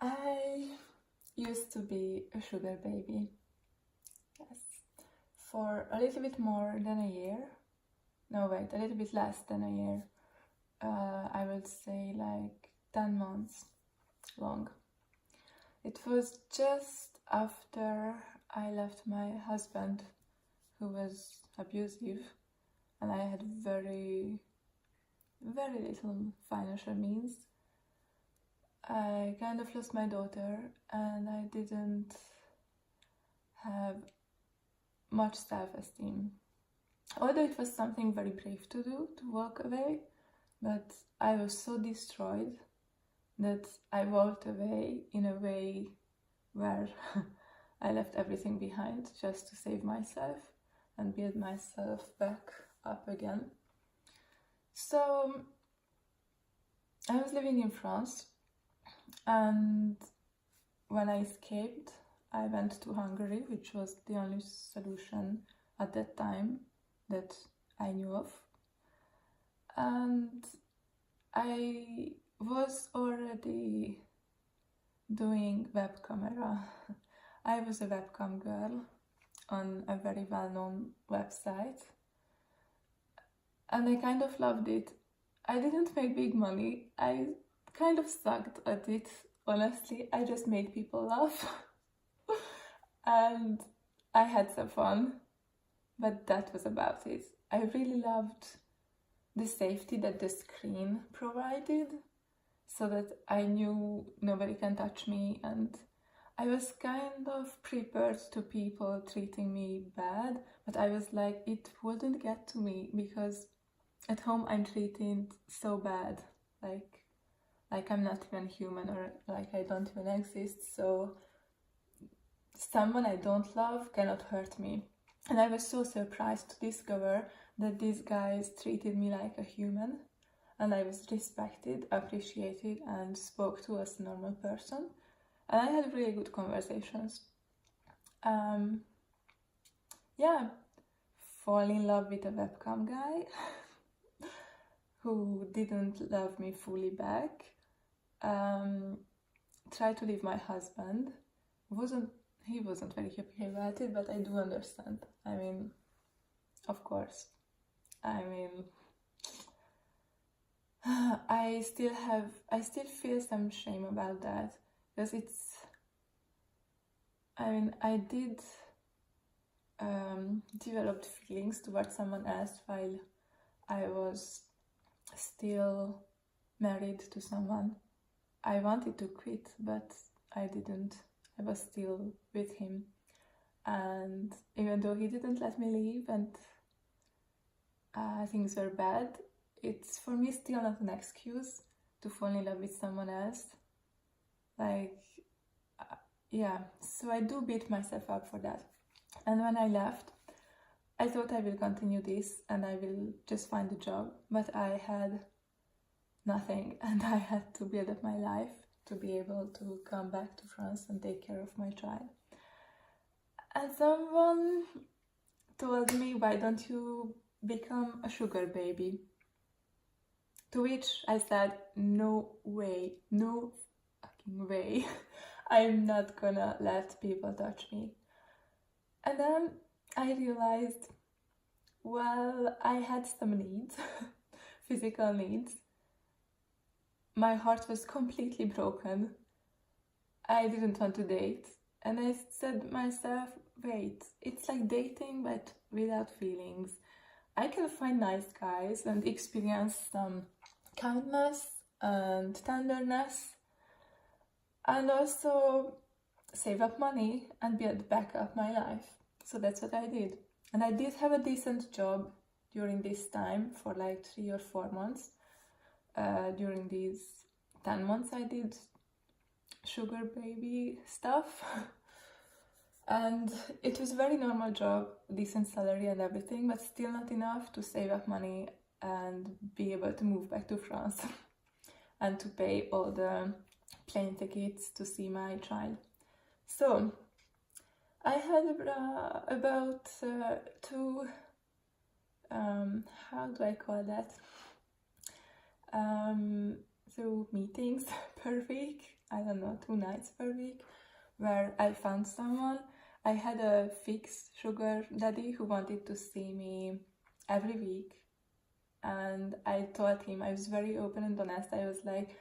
I used to be a sugar baby, yes, for a little bit more than a year. No, wait, a little bit less than a year. I would say like 10 months long. It was just after I left my husband, who was abusive, and I had very little financial means. I kind of lost my daughter, and I didn't have much self-esteem. Although it was something very brave to do, to walk away, but I was so destroyed that I walked away in a way where I left everything behind just to save myself and build myself back up again. So I was living in France, and when I escaped, I went to Hungary, which was the only solution at that time that I knew of. And I was already doing web camera. I was a webcam girl on a very well-known website, and I kind of loved it. I didn't make big money. I kind of sucked at it, honestly. I just made people laugh and I had some fun, but that was about it. I really loved the safety that the screen provided, so that I knew nobody can touch me, and I was kind of prepared to people treating me bad, but I was like, it wouldn't get to me because at home I'm treated so bad, like I'm not even human, or like I don't even exist, so someone I don't love cannot hurt me. And I was so surprised to discover that these guys treated me like a human, and I was respected, appreciated, and spoke to as a normal person. And I had really good conversations. Yeah, fall in love with a webcam guy who didn't love me fully back. Tried to leave my husband. He wasn't very happy about it, but I do understand. I mean, of course. I mean, I still feel some shame about that, because I did developed feelings towards someone else while I was still married to someone. I wanted to quit, but I didn't. I was still with him, and even though he didn't let me leave and things were bad, it's for me still not an excuse to fall in love with someone else. Yeah, so I do beat myself up for that. And when I left, I thought I will continue this and I will just find a job, but I had nothing, and I had to build up my life to be able to come back to France and take care of my child. And someone told me, why don't you become a sugar baby? To which I said, no way, no fucking way. I'm not gonna let people touch me. And then I realized, well, I had some needs, physical needs. My heart was completely broken. I didn't want to date. And I said to myself, wait, it's like dating but without feelings. I can find nice guys and experience some kindness and tenderness, and also save up money and build back up my life. So that's what I did. And I did have a decent job during this time for like 3 or 4 months. During these 10 months I did sugar baby stuff. And it was a very normal job, decent salary and everything, but still not enough to save up money and be able to move back to France and to pay all the plane tickets to see my child. So I had about two, how do I call that? through meetings per week, I don't know, 2 nights per week, where I found someone. I had a fixed sugar daddy who wanted to see me every week, and I told him, I was very open and honest. I was like,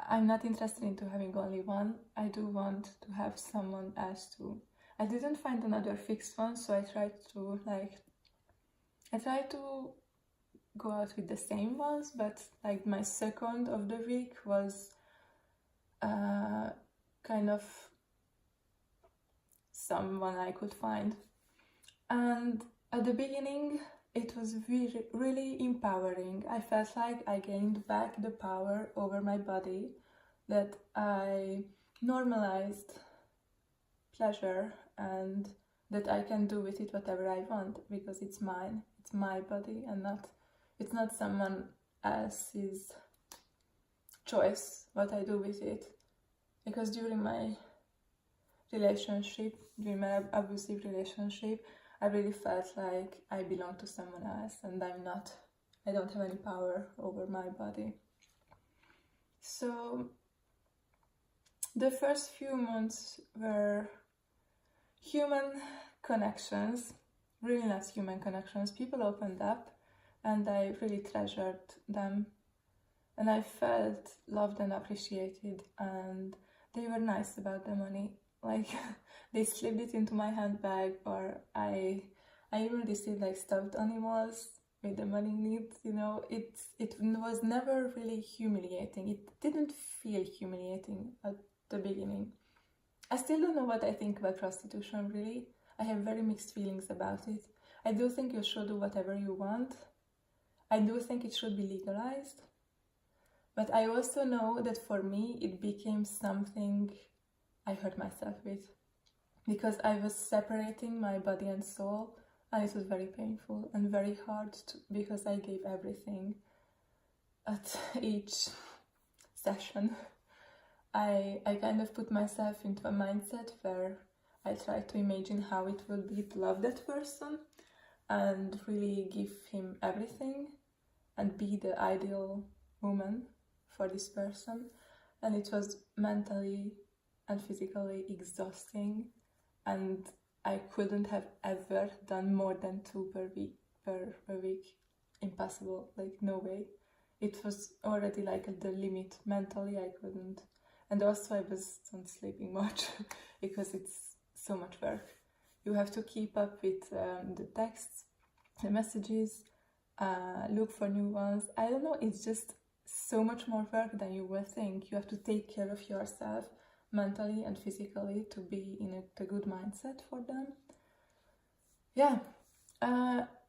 I'm not interested into having only one. I do want to have someone else too. I didn't find another fixed one, so I tried to go out with the same ones, but like my second of the week was kind of someone I could find. And at the beginning, it was really, really empowering. I felt like I gained back the power over my body, that I normalized pleasure, and that I can do with it whatever I want, because it's mine, it's my body, and it's not someone else's choice what I do with it. Because during my abusive relationship, I really felt like I belong to someone else, and I don't have any power over my body. So the first few months were human connections, really nice human connections. People opened up, and I really treasured them, and I felt loved and appreciated, and they were nice about the money. Like, they slipped it into my handbag, or I even received like stuffed animals with the money in it. You know, it was never really humiliating. It didn't feel humiliating at the beginning. I still don't know what I think about prostitution, really. I have very mixed feelings about it. I do think you should do whatever you want. I do think it should be legalized. But I also know that for me, it became something I hurt myself with, because I was separating my body and soul, and it was very painful and very hard because I gave everything at each session. I kind of put myself into a mindset where I tried to imagine how it would be to love that person and really give him everything and be the ideal woman for this person. And it was mentally and physically exhausting, and I couldn't have ever done more than 2 per week. Impossible, like no way. It was already like at the limit. Mentally I couldn't. And also I wasn't sleeping much because it's so much work. You have to keep up with the texts, the messages, look for new ones. I don't know, it's just so much more work than you will think. You have to take care of yourself mentally and physically to be in a good mindset for them. Yeah.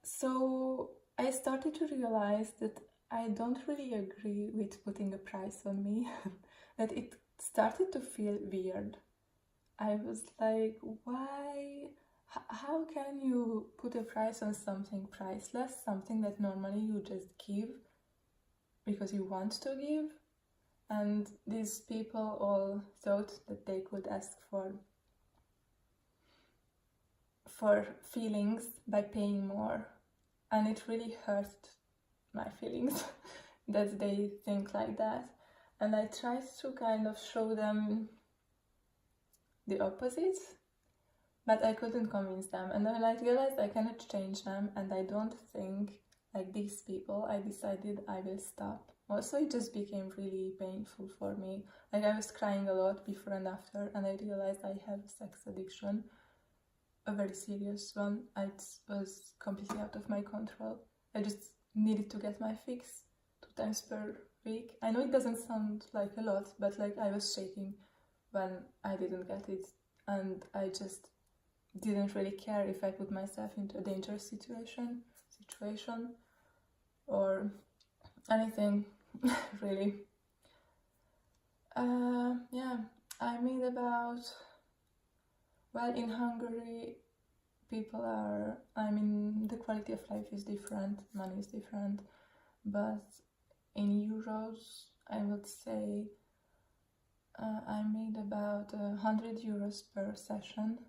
So I started to realize that I don't really agree with putting a price on me. That it started to feel weird. I was like, why? How can you put a price on something priceless, something that normally you just give because you want to give? And these people all thought that they could ask for feelings by paying more. And it really hurt my feelings that they think like that. And I tried to kind of show them the opposite, but I couldn't convince them. And then I realized I cannot change them, and I don't think like these people. I decided I will stop. Also, it just became really painful for me. Like, I was crying a lot before and after, and I realized I have a sex addiction, a very serious one. It was completely out of my control. I just needed to get my fix 2 times per week. I know it doesn't sound like a lot, but like, I was shaking when I didn't get it, and I just didn't really care if I put myself into a dangerous situation or anything. Really. Yeah, I made about, well, in Hungary, the quality of life is different, money is different, but in euros, I would say I made about 100 euros per session,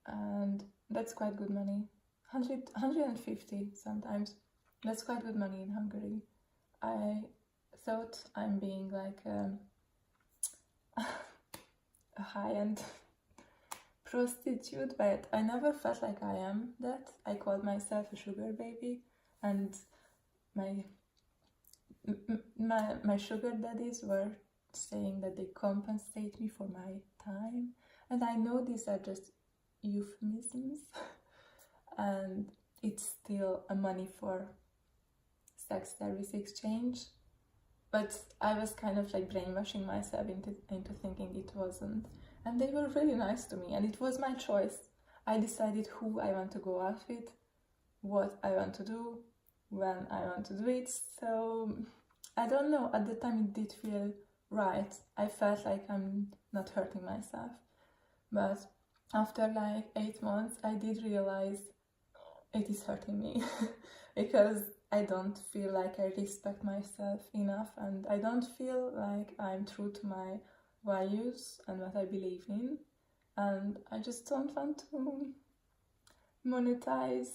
and that's quite good money. 150 sometimes. That's quite good money in Hungary. I thought I'm being like a high-end prostitute, but I never felt like I am that. I called myself a sugar baby, and my sugar daddies were saying that they compensate me for my time, and I know these are just euphemisms and it's still a money for sex service exchange, but I was kind of like brainwashing myself into thinking it wasn't, and they were really nice to me, and it was my choice. I decided who I want to go out with, what I want to do, when I want to do it. So I don't know, at the time it did feel right. I felt like I'm not hurting myself, but after like 8 months I did realize it is hurting me because I don't feel like I respect myself enough, and I don't feel like I'm true to my values and what I believe in, and I just don't want to monetize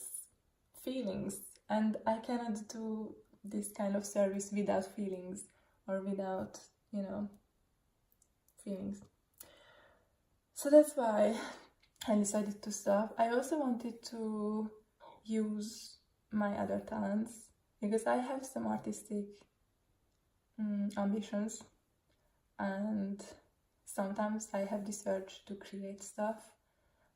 feelings, and I cannot do this kind of service without feelings or without, feelings. So that's why I decided to stop. I also wanted to use my other talents because I have some artistic ambitions, and sometimes I have this urge to create stuff.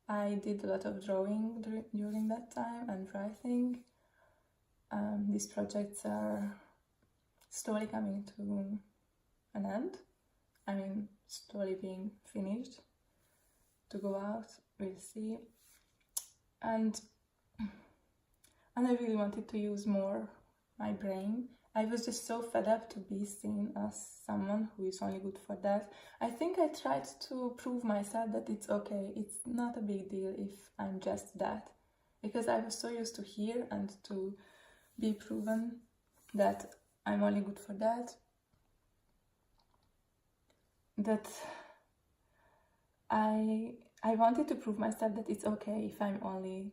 I did a lot of drawing during that time and writing. These projects are slowly coming to an end. I mean, slowly being finished to go out, we'll see. And I really wanted to use more my brain. I was just so fed up to be seen as someone who is only good for that. I think I tried to prove myself that it's okay, it's not a big deal if I'm just that. Because I was so used to hear and to be proven that I'm only good for that, that I wanted to prove myself that it's okay if I'm only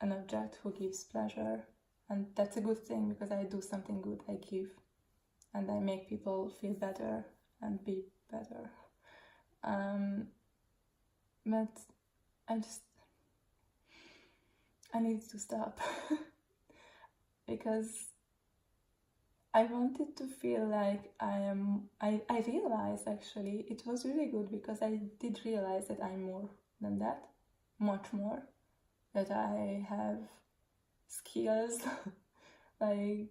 an object who gives pleasure, and that's a good thing because I do something good, I give, and I make people feel better and be better. But I needed to stop because I wanted to feel like I realized actually it was really good because I did realize that I'm more than that, much more, that I have skills like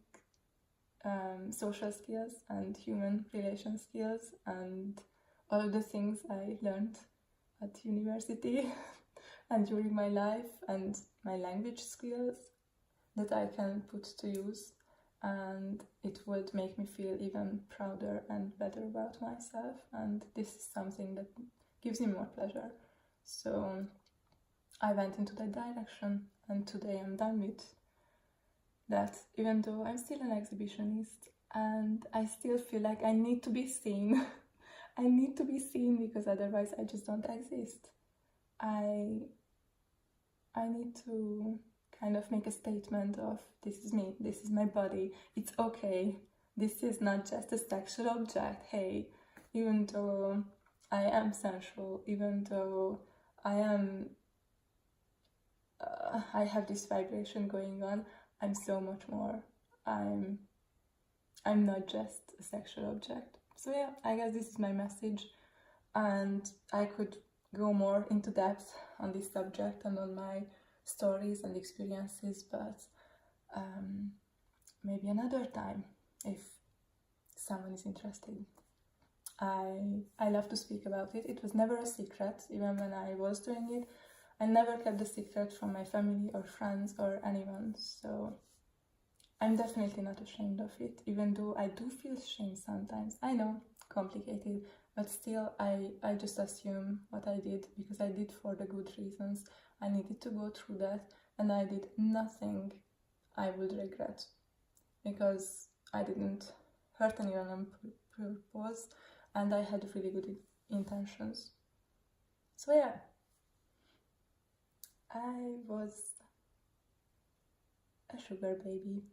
social skills and human relation skills and all of the things I learned at university and during my life, and my language skills that I can put to use, and it would make me feel even prouder and better about myself, and this is something that gives me more pleasure. So I went into that direction, and today I'm done with that, even though I'm still an exhibitionist and I still feel like I need to be seen. I need to be seen because otherwise I just don't exist. I need to kind of make a statement of this is me, this is my body, it's okay, this is not just a sexual object. Hey, even though I am sensual, even though I have this vibration going on, I'm so much more. I'm not just a sexual object. So yeah, I guess this is my message, and I could go more into depth on this subject and on my stories and experiences, but maybe another time if someone is interested. I love to speak about it. It was never a secret, even when I was doing it. I never kept the secret from my family or friends or anyone, so I'm definitely not ashamed of it, even though I do feel shame sometimes. I know, complicated, but still I just assume what I did because I did for the good reasons. I needed to go through that, and I did nothing I would regret because I didn't hurt anyone on purpose, and I had really good intentions. So yeah, I was a sugar baby.